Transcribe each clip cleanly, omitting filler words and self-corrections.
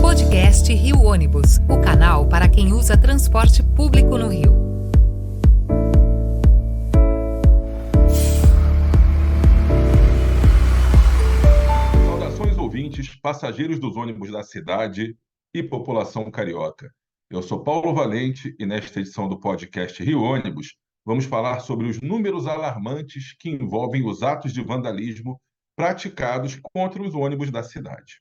Podcast Rio Ônibus, o canal para quem usa transporte público no Rio. Saudações ouvintes, passageiros dos ônibus da cidade e população carioca. Eu sou Paulo Valente e nesta edição do podcast Rio Ônibus vamos falar sobre os números alarmantes que envolvem os atos de vandalismo praticados contra os ônibus da cidade.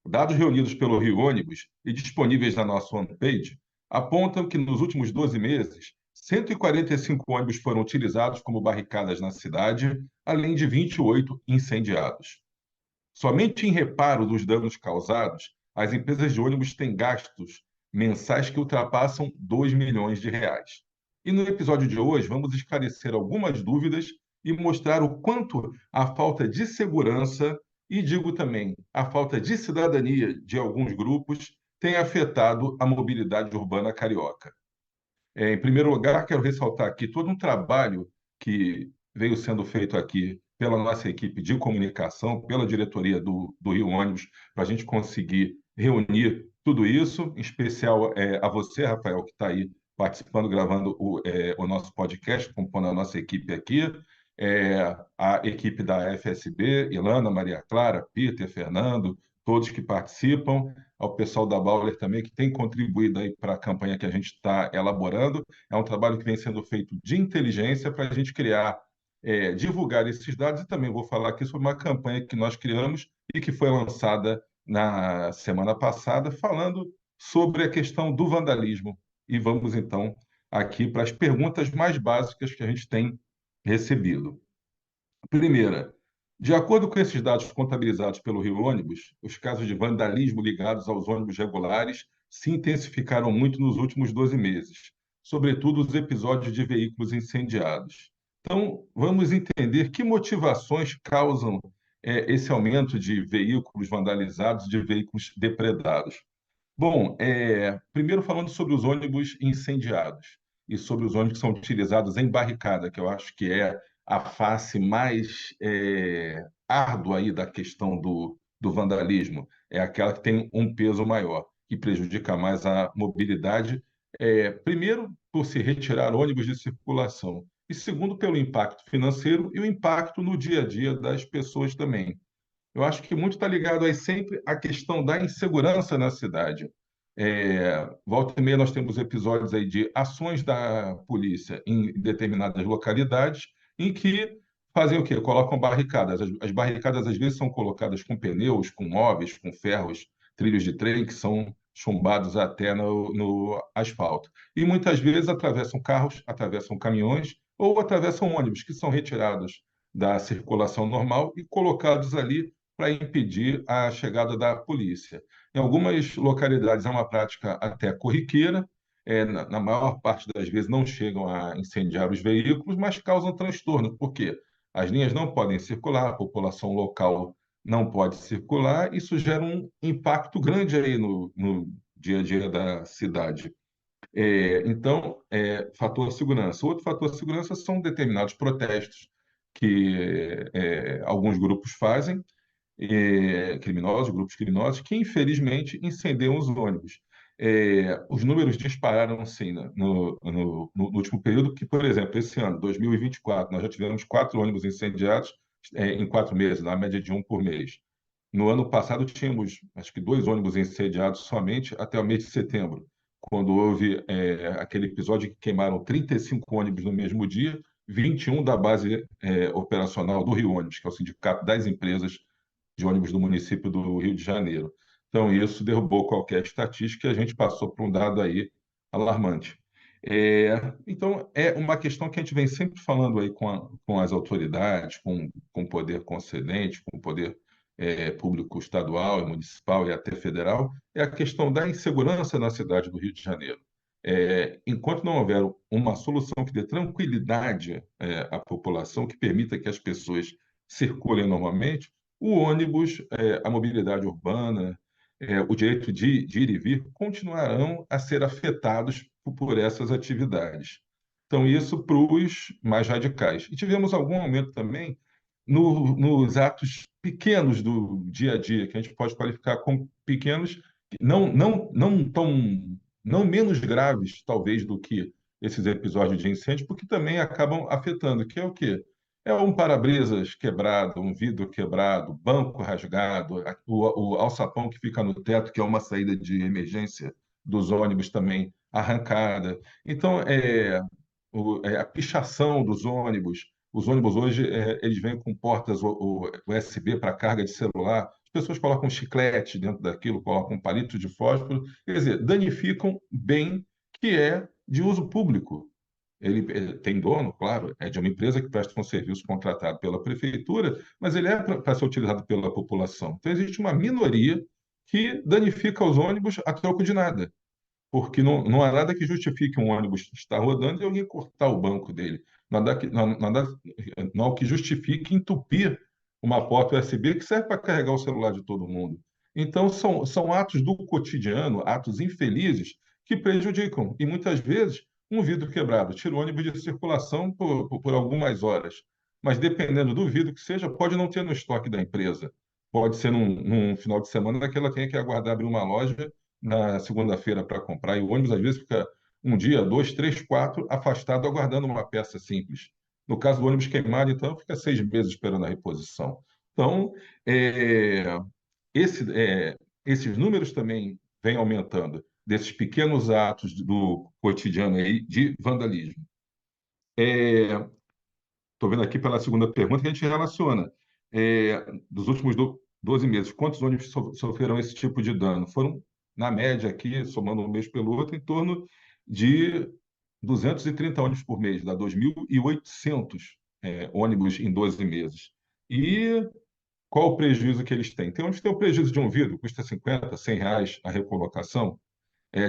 Dados reunidos pelo Rio Ônibus e disponíveis na nossa homepage apontam que nos últimos 12 meses, 145 ônibus foram utilizados como barricadas na cidade, além de 28 incendiados. Somente em reparo dos danos causados, as empresas de ônibus têm gastos mensais que ultrapassam 2 milhões de reais. E no episódio de hoje, vamos esclarecer algumas dúvidas e mostrar o quanto a falta de segurança e, digo também, a falta de cidadania de alguns grupos tem afetado a mobilidade urbana carioca. Em primeiro lugar, quero ressaltar aqui todo um trabalho que veio sendo feito aqui pela nossa equipe de comunicação, pela diretoria do Rio Ônibus, para a gente conseguir reunir tudo isso, em especial a você, Rafael, que está aí participando, gravando o nosso podcast, compondo a nossa equipe aqui, a equipe da FSB, Ilana, Maria Clara, Peter, Fernando, todos que participam, ao pessoal da Bauer também, que tem contribuído aí para a campanha que a gente está elaborando. É um trabalho que vem sendo feito de inteligência para a gente criar, divulgar esses dados, e também vou falar aqui sobre uma campanha que nós criamos e que foi lançada na semana passada, falando sobre a questão do vandalismo. E vamos, então, aqui para as perguntas mais básicas que a gente tem recebido. Primeira, de acordo com esses dados contabilizados pelo Rio Ônibus, os casos de vandalismo ligados aos ônibus regulares se intensificaram muito nos últimos 12 meses, sobretudo os episódios de veículos incendiados. Então, vamos entender que motivações causam esse aumento de veículos vandalizados, de veículos depredados. Bom, primeiro falando sobre os ônibus incendiados e sobre os ônibus que são utilizados em barricada, que eu acho que é a face mais árdua aí da questão do vandalismo, é aquela que tem um peso maior, que prejudica mais a mobilidade, primeiro, por se retirar ônibus de circulação, e segundo, pelo impacto financeiro e o impacto no dia a dia das pessoas também. Eu acho que muito está ligado aí sempre à questão da insegurança na cidade. Volta e meia nós temos episódios aí de ações da polícia em determinadas localidades em que fazem o quê? Colocam barricadas. As barricadas às vezes são colocadas com pneus, com móveis, com ferros, trilhos de trem que são chumbados até no asfalto. E muitas vezes atravessam carros, atravessam caminhões ou atravessam ônibus que são retirados da circulação normal e colocados ali para impedir a chegada da polícia. Em algumas localidades é uma prática até corriqueira, na maior parte das vezes não chegam a incendiar os veículos, mas causam transtorno, porque as linhas não podem circular, a população local não pode circular, isso gera um impacto grande aí no dia a dia da cidade. Então, fator segurança. Outro fator de segurança são determinados protestos que alguns grupos fazem, criminosos, grupos criminosos, que infelizmente incendiam os ônibus. Os números dispararam sim no último período, que, por exemplo, esse ano, 2024, nós já tivemos 4 ônibus incendiados em 4 meses, na média de um por mês. No ano passado, tínhamos, acho que 2 ônibus incendiados somente até o mês de setembro, quando houve aquele episódio que queimaram 35 ônibus no mesmo dia, 21 da base operacional do Rio Ônibus, que é o sindicato das empresas de ônibus do município do Rio de Janeiro. Então, isso derrubou qualquer estatística e a gente passou por um dado aí alarmante. Então, é uma questão que a gente vem sempre falando aí com as autoridades, com o poder concedente, com o poder público estadual e municipal e até federal, é a questão da insegurança na cidade do Rio de Janeiro. Enquanto não houver uma solução que dê tranquilidade à população, que permita que as pessoas circulem normalmente, o ônibus, a mobilidade urbana, o direito de ir e vir continuarão a ser afetados por essas atividades. Então, isso para os mais radicais. E tivemos algum aumento também nos atos pequenos do dia a dia, que a gente pode qualificar como pequenos, não menos graves, talvez, do que esses episódios de incêndio, porque também acabam afetando, que é o quê? É um para-brisas quebrado, um vidro quebrado, banco rasgado, o alçapão que fica no teto, que é uma saída de emergência dos ônibus também arrancada. Então, a pichação dos ônibus. Os ônibus hoje, eles vêm com portas USB para carga de celular. As pessoas colocam chiclete dentro daquilo, colocam palito de fósforo. Quer dizer, danificam bem que é de uso público. Ele tem dono, claro, é de uma empresa que presta um serviço contratado pela prefeitura, mas ele é para ser utilizado pela população. Então, existe uma minoria que danifica os ônibus a troco de nada, porque não há nada que justifique um ônibus estar rodando e alguém cortar o banco dele. Não há o que justifique entupir uma porta USB que serve para carregar o celular de todo mundo. Então, são atos do cotidiano, atos infelizes, que prejudicam. E muitas vezes, um vidro quebrado tira o ônibus de circulação por algumas horas. Mas, dependendo do vidro que seja, pode não ter no estoque da empresa. Pode ser num final de semana que ela tenha que aguardar abrir uma loja na segunda-feira para comprar, e o ônibus às vezes fica um dia, dois, três, quatro, afastado, aguardando uma peça simples. No caso do ônibus queimado, então, fica 6 meses esperando a reposição. Então, é, esses números também vêm aumentando, desses pequenos atos do cotidiano aí de vandalismo. Estou vendo aqui pela segunda pergunta que a gente relaciona. Dos últimos 12 meses, quantos ônibus sofreram esse tipo de dano? Foram, na média aqui, somando um mês pelo outro, em torno de 230 ônibus por mês, dá 2.800 ônibus em 12 meses. E qual o prejuízo que eles têm? Tem ônibus que tem o prejuízo de um vidro, custa 50, 100 reais a recolocação.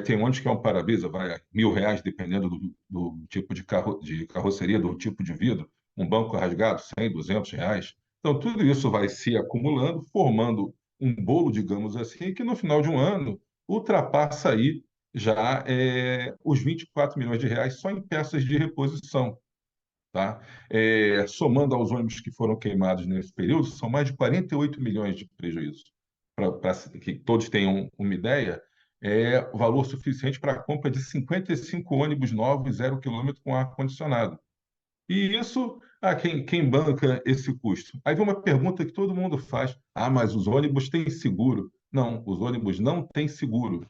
Tem ônibus que é um para-brisa, vai a R$ 1.000, dependendo do tipo de carroceria, do tipo de vidro. Um banco rasgado, 100, R$ 200. Então, tudo isso vai se acumulando, formando um bolo, digamos assim, que no final de um ano ultrapassa aí já os R$ 24 milhões só em peças de reposição. Tá? Somando aos ônibus que foram queimados nesse período, são mais de 48 milhões de prejuízos. Para que todos tenham uma ideia, é o valor suficiente para a compra de 55 ônibus novos, 0 km com ar-condicionado. E isso, quem banca esse custo? Aí vem uma pergunta que todo mundo faz: mas os ônibus têm seguro? Não, os ônibus não têm seguro.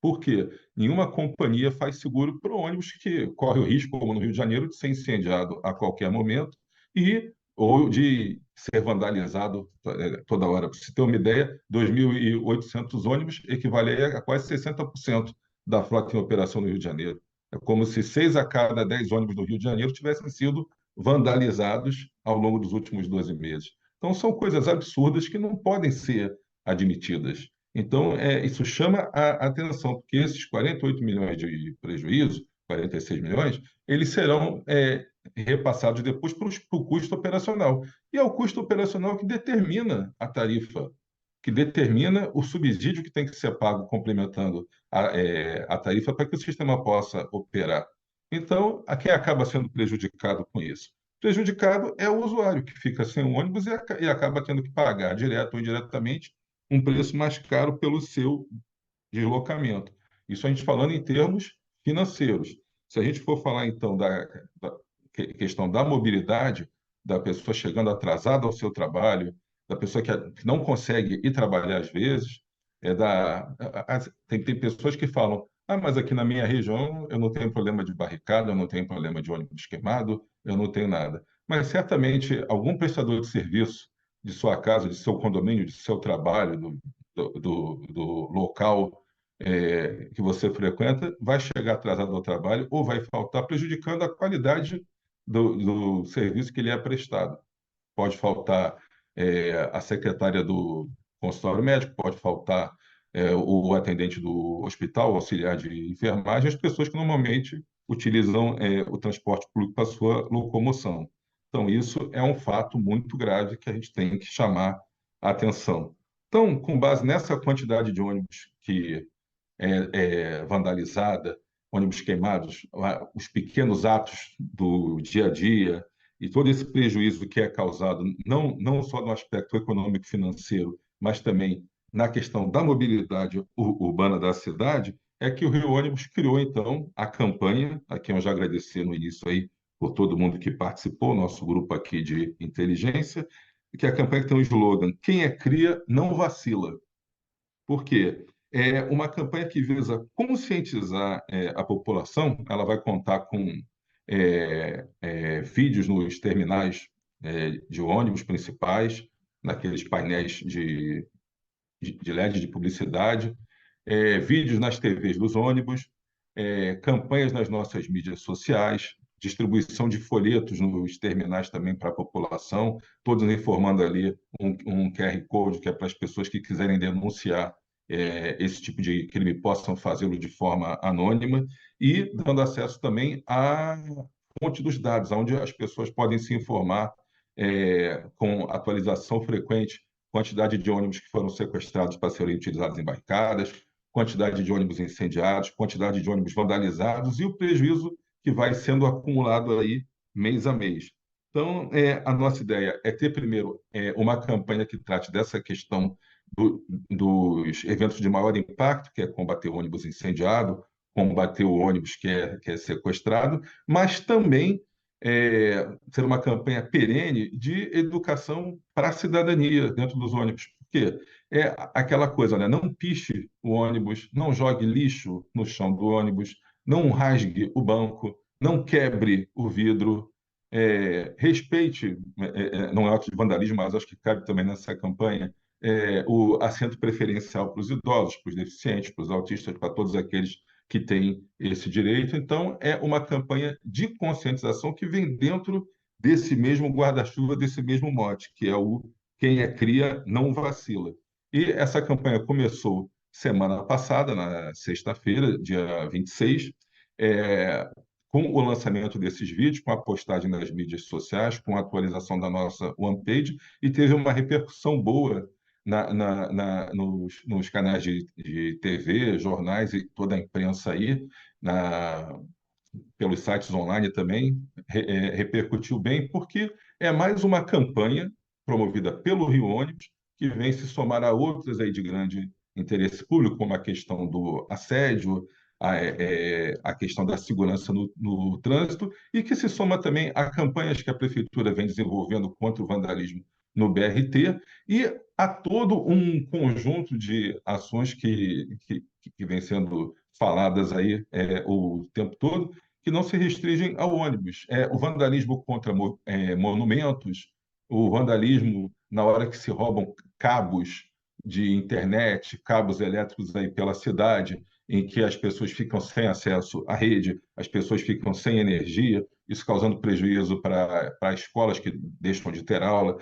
Por quê? Nenhuma companhia faz seguro para o ônibus que corre o risco, como no Rio de Janeiro, de ser incendiado a qualquer momento ou de ser vandalizado toda hora. Para você ter uma ideia, 2.800 ônibus equivale a quase 60% da frota em operação no Rio de Janeiro. É como se 6 a cada 10 ônibus do Rio de Janeiro tivessem sido vandalizados ao longo dos últimos 12 meses. Então, são coisas absurdas que não podem ser admitidas. Então, isso chama a atenção, porque esses 48 milhões de prejuízo, 46 milhões, eles serão repassados depois para o custo operacional. E é o custo operacional que determina a tarifa, que determina o subsídio que tem que ser pago complementando a tarifa para que o sistema possa operar. Então, a quem acaba sendo prejudicado com isso? Prejudicado é o usuário, que fica sem o ônibus e acaba tendo que pagar, direto ou indiretamente, um preço mais caro pelo seu deslocamento. Isso a gente falando em termos financeiros. Se a gente for falar, então, da questão da mobilidade, da pessoa chegando atrasada ao seu trabalho, da pessoa que não consegue ir trabalhar às vezes, tem pessoas que falam: mas aqui na minha região eu não tenho problema de barricada, eu não tenho problema de ônibus queimado, eu não tenho nada. Mas certamente algum prestador de serviço de sua casa, de seu condomínio, de seu trabalho, do local que você frequenta, vai chegar atrasado ao trabalho ou vai faltar, prejudicando a qualidade do serviço que lhe é prestado. Pode faltar a secretária do consultório médico, pode faltar o atendente do hospital, o auxiliar de enfermagem, as pessoas que normalmente utilizam o transporte público para sua locomoção. Então, isso é um fato muito grave que a gente tem que chamar a atenção. Então, com base nessa quantidade de ônibus que vandalizada, ônibus queimados, os pequenos atos do dia a dia e todo esse prejuízo que é causado, não só no aspecto econômico-financeiro, mas também na questão da mobilidade urbana da cidade, é que o Rio Ônibus criou, então, a campanha, a quem eu já agradeci no início aí, por todo mundo que participou, nosso grupo aqui de inteligência, que é a campanha que tem o slogan: Quem é cria não vacila. Por quê? É uma campanha que visa conscientizar a população. Ela vai contar com vídeos nos terminais de ônibus principais, naqueles painéis de LED de publicidade, vídeos nas TVs dos ônibus, campanhas nas nossas mídias sociais, distribuição de folhetos nos terminais também para a população, todos informando ali um QR Code que é para as pessoas que quiserem denunciar esse tipo de crime possam fazê-lo de forma anônima e dando acesso também à fonte dos dados, onde as pessoas podem se informar com atualização frequente, quantidade de ônibus que foram sequestrados para serem utilizados em barricadas, quantidade de ônibus incendiados, quantidade de ônibus vandalizados e o prejuízo que vai sendo acumulado aí mês a mês. Então, a nossa ideia é ter, primeiro, uma campanha que trate dessa questão dos eventos de maior impacto, que é combater o ônibus incendiado, combater o ônibus que é sequestrado, mas também ser uma campanha perene de educação para a cidadania dentro dos ônibus. Porque é aquela coisa, né? Não piche o ônibus, não jogue lixo no chão do ônibus, não rasgue o banco, não quebre o vidro, respeite, não é ato de vandalismo, mas acho que cabe também nessa campanha, o assento preferencial para os idosos, para os deficientes, para os autistas, para todos aqueles que têm esse direito. Então, é uma campanha de conscientização que vem dentro desse mesmo guarda-chuva, desse mesmo mote, que é o quem é cria não vacila. E essa campanha começou semana passada, na sexta-feira, dia 26, é, com o lançamento desses vídeos, com a postagem nas mídias sociais, com a atualização da nossa homepage, e teve uma repercussão boa nos canais de TV, jornais e toda a imprensa aí, pelos sites online também, repercutiu bem, porque é mais uma campanha promovida pelo Rio Ônibus, que vem se somar a outras aí de grande interesse público, como a questão do assédio, a questão da segurança no trânsito, e que se soma também a campanhas que a Prefeitura vem desenvolvendo contra o vandalismo no BRT, e a todo um conjunto de ações que vem sendo faladas aí o tempo todo, que não se restringem ao ônibus. O vandalismo contra monumentos, o vandalismo na hora que se roubam cabos de internet, cabos elétricos aí pela cidade, em que as pessoas ficam sem acesso à rede, as pessoas ficam sem energia, isso causando prejuízo para escolas que deixam de ter aula,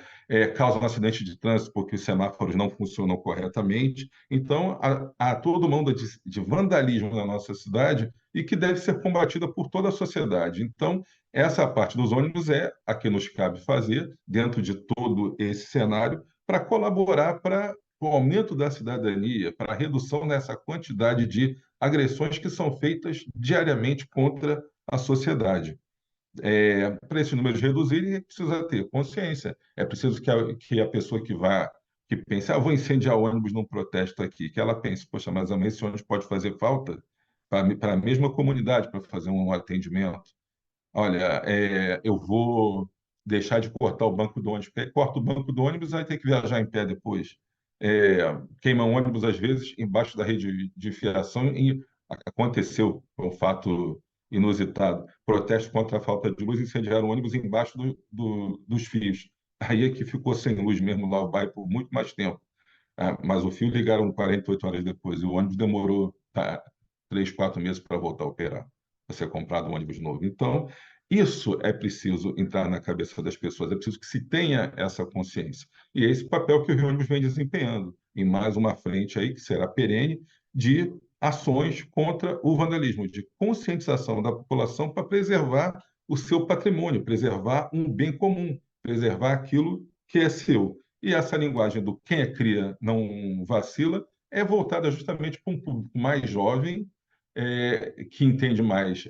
causa um acidente de trânsito porque os semáforos não funcionam corretamente. Então, há toda uma onda de vandalismo na nossa cidade e que deve ser combatida por toda a sociedade. Então, essa parte dos ônibus é a que nos cabe fazer, dentro de todo esse cenário, para colaborar para o aumento da cidadania, para a redução dessa quantidade de agressões que são feitas diariamente contra a sociedade. Para esses números reduzirem, é preciso ter consciência. É preciso que a pessoa que pense, vou incendiar o ônibus num protesto aqui, que ela pense, poxa, mas amanhã esse ônibus pode fazer falta para a mesma comunidade, para fazer um atendimento. Olha, eu vou deixar de cortar o banco do ônibus, porque corta o banco do ônibus, vai ter que viajar em pé depois. Queima um ônibus, às vezes, embaixo da rede de fiação, e aconteceu um fato inusitado. Protesto contra a falta de luz, incendiaram o ônibus embaixo dos fios. Aí é que ficou sem luz mesmo lá o bairro por muito mais tempo. Mas o fio ligaram 48 horas depois, e o ônibus demorou 3, 4 meses para voltar a operar, para ser comprado um ônibus novo. Então, isso é preciso entrar na cabeça das pessoas, é preciso que se tenha essa consciência. E é esse papel que o Rio Ônibus vem desempenhando, em mais uma frente aí, que será perene, de ações contra o vandalismo, de conscientização da população para preservar o seu patrimônio, preservar um bem comum, preservar aquilo que é seu. E essa linguagem do quem é cria não vacila é voltada justamente para um público mais jovem, que entende mais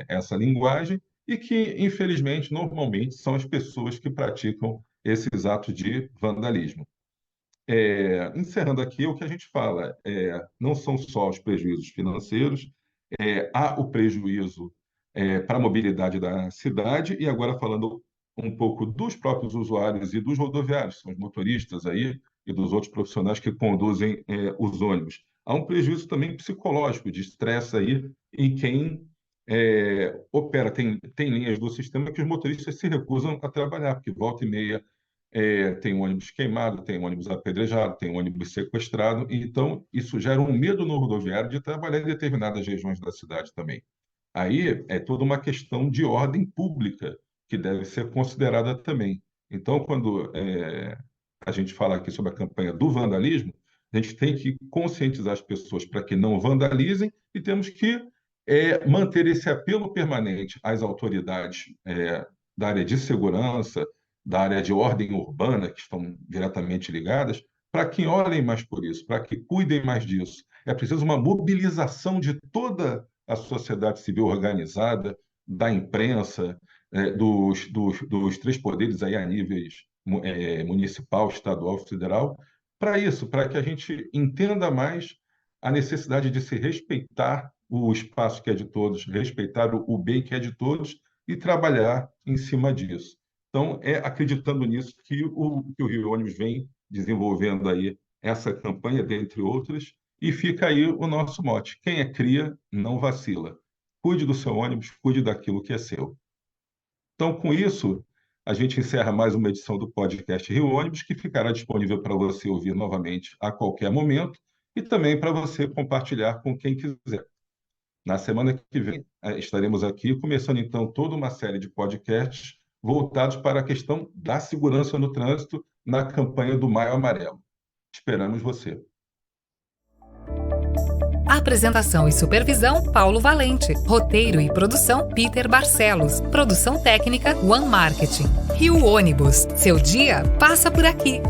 essa linguagem e que, infelizmente, normalmente são as pessoas que praticam esses atos de vandalismo. Encerrando aqui, o que a gente fala não são só os prejuízos financeiros, há o prejuízo para a mobilidade da cidade, e agora falando um pouco dos próprios usuários e dos rodoviários, são os motoristas aí, e dos outros profissionais que conduzem os ônibus. Há um prejuízo também psicológico, de estresse aí em quem opera. Tem linhas do sistema que os motoristas se recusam a trabalhar, porque volta e meia tem um ônibus queimado, tem um ônibus apedrejado, tem um ônibus sequestrado, então isso gera um medo no rodoviário de trabalhar em determinadas regiões da cidade também. Aí é toda uma questão de ordem pública que deve ser considerada também. Então, quando a gente fala aqui sobre a campanha do vandalismo, a gente tem que conscientizar as pessoas para que não vandalizem e temos que manter esse apelo permanente às autoridades da área de segurança, da área de ordem urbana, que estão diretamente ligadas, para que olhem mais por isso, para que cuidem mais disso. É preciso uma mobilização de toda a sociedade civil organizada, da imprensa, dos três poderes aí a níveis municipal, estadual, federal, para isso, para que a gente entenda mais a necessidade de se respeitar o espaço que é de todos, respeitar o bem que é de todos e trabalhar em cima disso. Então, é acreditando nisso que o Rio Ônibus vem desenvolvendo aí essa campanha, dentre outras, e fica aí o nosso mote: quem é cria, não vacila. Cuide do seu ônibus, cuide daquilo que é seu. Então, com isso, a gente encerra mais uma edição do podcast Rio Ônibus, que ficará disponível para você ouvir novamente a qualquer momento e também para você compartilhar com quem quiser. Na semana que vem, estaremos aqui começando, então, toda uma série de podcasts voltados para a questão da segurança no trânsito na campanha do Maio Amarelo. Esperamos você. Apresentação e supervisão, Paulo Valente. Roteiro e produção, Peter Barcelos. Produção técnica, One Marketing. Rio Ônibus. Seu dia passa por aqui.